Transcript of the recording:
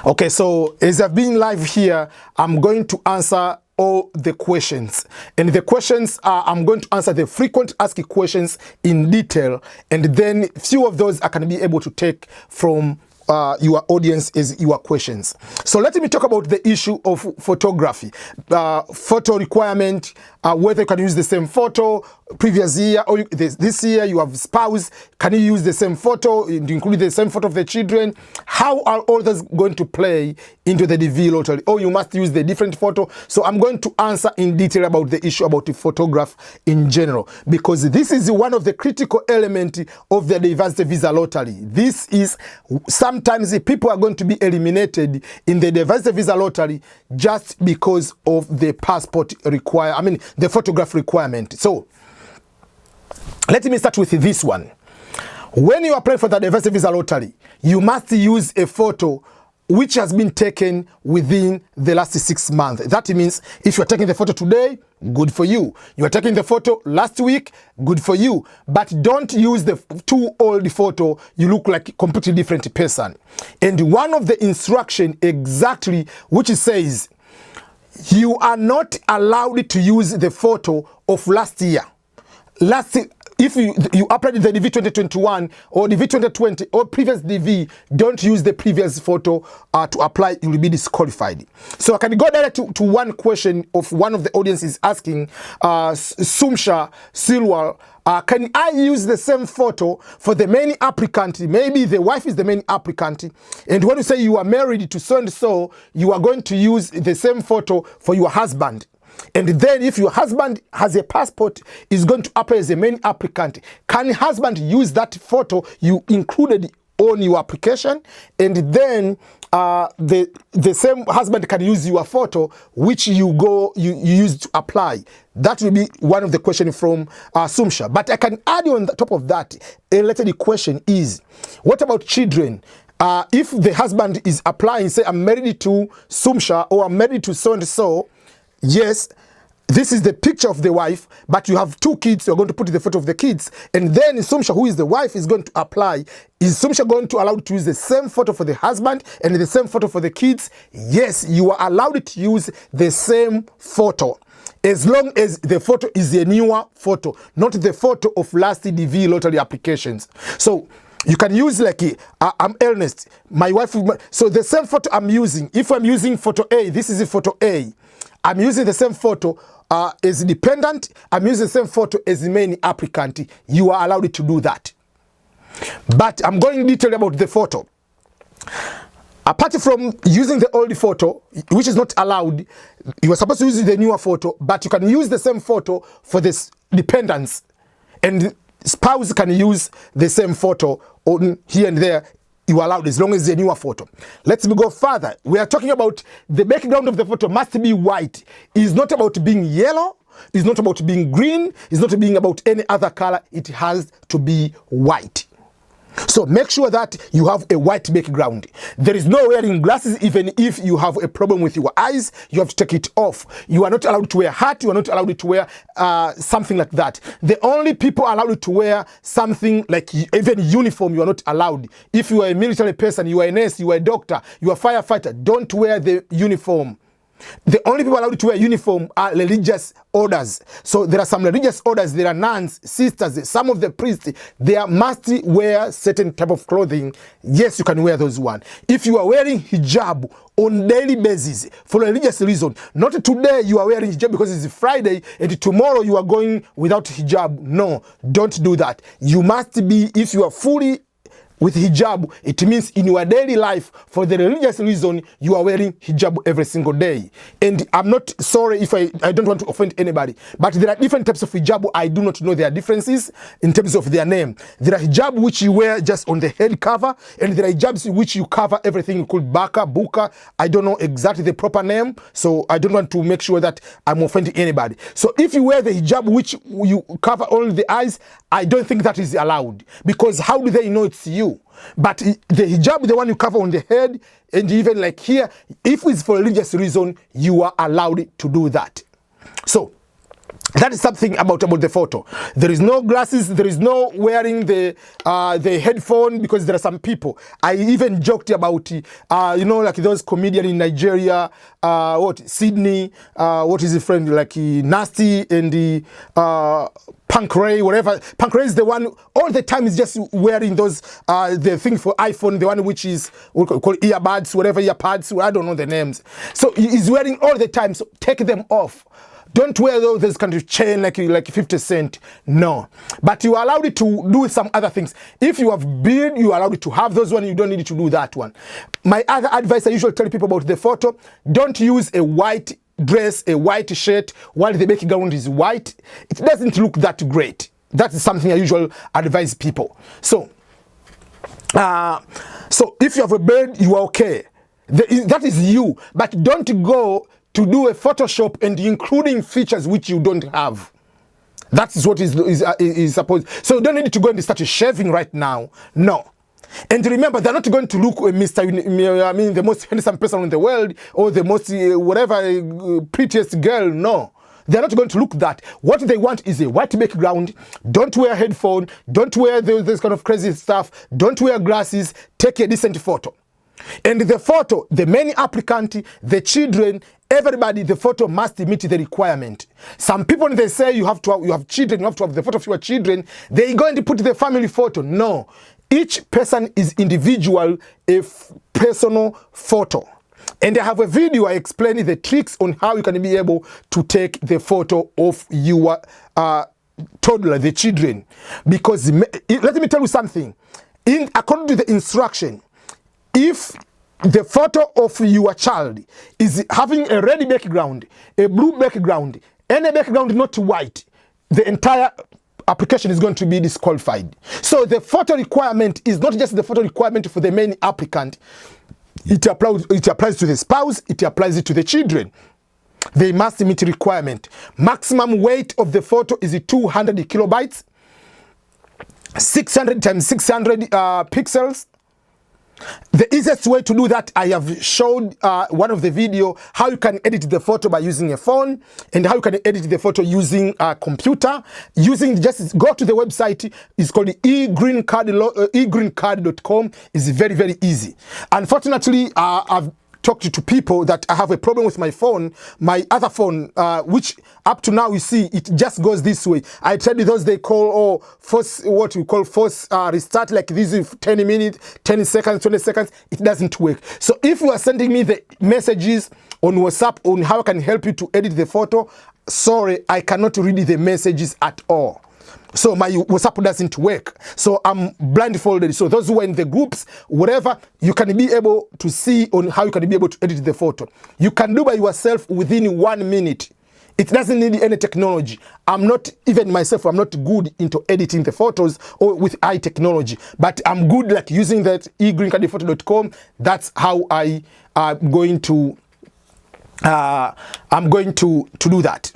Okay, so as I've been live here, I'm going to answer all the questions. And the questions are, I'm going to answer the frequent asked questions in detail. And then few of those I can be able to take from your audience is your questions. So let me talk about the issue of photography, photo requirement, whether you can use the same photo previous year or this year you have spouse, can you use the same photo, include the same photo of the children? How are all those going to play into the DV lottery? Or you must use the different photo. So I'm going to answer in detail about the issue about the photograph in general, because this is one of the critical elements of the diversity visa lottery. This is sometimes the people are going to be eliminated in the diversity visa lottery just because of the passport the photograph requirement. So let me start with this one. When you apply for the diversity visa lottery, you must use a photo which has been taken within the last 6 months. That means if you are taking the photo today, good for you. You are taking the photo last week, good for you. But don't use the too old photo. You look like a completely different person. And one of the instruction exactly which says you are not allowed to use the photo of last year. If you applied the DV 2021 or DV 2020 or previous DV, don't use the previous photo to apply, you will be disqualified. So I can go direct to one question of one of the audience is asking, Sumsha Silwal, can I use the same photo for the main applicant? Maybe the wife is the main applicant. And when you say you are married to so and so, you are going to use the same photo for your husband. And then if your husband has a passport, is going to apply as a main applicant, can husband use that photo you included on your application? And then the same husband can use your photo which you use to apply. That will be one of the questions from Sumsha. But I can add on the top of that, a related question is, what about children? If the husband is applying, say I'm married to Sumsha or I'm married to so and so, yes, this is the picture of the wife, but you have 2 kids, you're going to put the photo of the kids, and then Sumsha, who is the wife, is going to apply. Is Sumsha going to allow to use the same photo for the husband and the same photo for the kids? Yes, you are allowed to use the same photo, as long as the photo is a newer photo, not the photo of last DV lottery applications. So you can use like, I'm Ernest, my wife, so the same photo I'm using, if I'm using photo A, this is photo A, I'm using the same photo as dependent, I'm using the same photo as the main applicant, you are allowed to do that. But I'm going in detail about the photo. Apart from using the old photo, which is not allowed, you are supposed to use the newer photo, but you can use the same photo for this dependents, and spouse can use the same photo on here and there. You are allowed as long as it's a newer photo. Let's go further. We are talking about the background of the photo must be white. It's not about being yellow. It's not about being green. It's not being about any other color. It has to be white. So make sure that you have a white background. There is no wearing glasses. Even if you have a problem with your eyes, you have to take it off. You are not allowed to wear a hat. You are not allowed to wear something like that. The only people allowed to wear something like even uniform, you are not allowed. If you are a military person, you are a nurse, you are a doctor, you are a firefighter, don't wear the uniform. The only people allowed to wear uniform are religious orders. So there are some religious orders, there are nuns, sisters, some of the priests, they must wear certain type of clothing. Yes, you can wear those one. If you are wearing hijab on daily basis for religious reason, not today you are wearing hijab because it's Friday and tomorrow you are going without hijab. No, don't do that. You must be, if you are fully with hijab, it means in your daily life, for the religious reason, you are wearing hijab every single day. And I'm not sorry if I don't want to offend anybody, but there are different types of hijab. I do not know their differences in terms of their name. There are hijab which you wear just on the head cover, and there are hijabs which you cover everything called baka, buka. I don't know exactly the proper name, so I don't want to make sure that I'm offending anybody. So if you wear the hijab which you cover only the eyes, I don't think that is allowed, because how do they know it's you? But the hijab, the one you cover on the head, and even like here, if it's for religious reason, you are allowed to do that. So That is something about the photo. There is no glasses, there is no wearing the headphone, because there are some people. I even joked about, you know, like those comedians in Nigeria, Sydney, what is his friend, like Nasty and the Punk Ray, whatever. Punk Ray is the one all the time is just wearing those, the thing for iPhone, the one which is, we call earbuds, whatever, earpads, I don't know the names. So he's wearing all the time, so take them off. Don't wear those kind of chain like 50 Cent. No. But you are allowed to do some other things. If you have beard, you are allowed to have those one. You don't need to do that one. My other advice I usually tell people about the photo, don't use a white dress, a white shirt, while the background is white. It doesn't look that great. That is something I usually advise people. So if you have a beard, you are okay. That is you. But don't go to do a Photoshop and including features which you don't have. That's what is supposed. So you don't need to go and start shaving right now. No. And remember, they're not going to look the most handsome person in the world, or the most prettiest girl. No. They're not going to look that. What they want is a white background. Don't wear headphone. Don't wear this kind of crazy stuff. Don't wear glasses. Take a decent photo. And the photo, the main applicant, the children, everybody, the photo must meet the requirement. Some people, they say you have children, you have to have the photo of your children. They're going to put the family photo. No. Each person is individual, a personal photo. And I have a video I explain the tricks on how you can be able to take the photo of your toddler, the children. Because let me tell you something. According to the instruction, if the photo of your child is having a red background, a blue background, any background not white, the entire application is going to be disqualified. So the photo requirement is not just the photo requirement for the main applicant. It applies to the spouse, it applies to the children. They must meet the requirement. Maximum weight of the photo is 200 kilobytes, 600 times 600 pixels. The easiest way to do that, I have showed one of the video how you can edit the photo by using a phone, and how you can edit the photo using a computer. Just go to the website. It's called egreencard.com. It's very, very easy. Unfortunately, I've talked to people that I have a problem with my phone, my other phone, which up to now you see it just goes this way. I tried those they call force restart, like this is 10 minutes, 10 seconds, 20 seconds. It doesn't work. So if you are sending me the messages on WhatsApp on how I can help you to edit the photo, sorry, I cannot read the messages at all. So my WhatsApp doesn't work. So I'm blindfolded. So those who are in the groups, whatever, you can be able to see on how you can be able to edit the photo. You can do by yourself within 1 minute. It doesn't need any technology. I'm not, even myself, I'm not good into editing the photos or with eye technology. But I'm good like using that egreencardphoto.com. That's how I'm going to do that.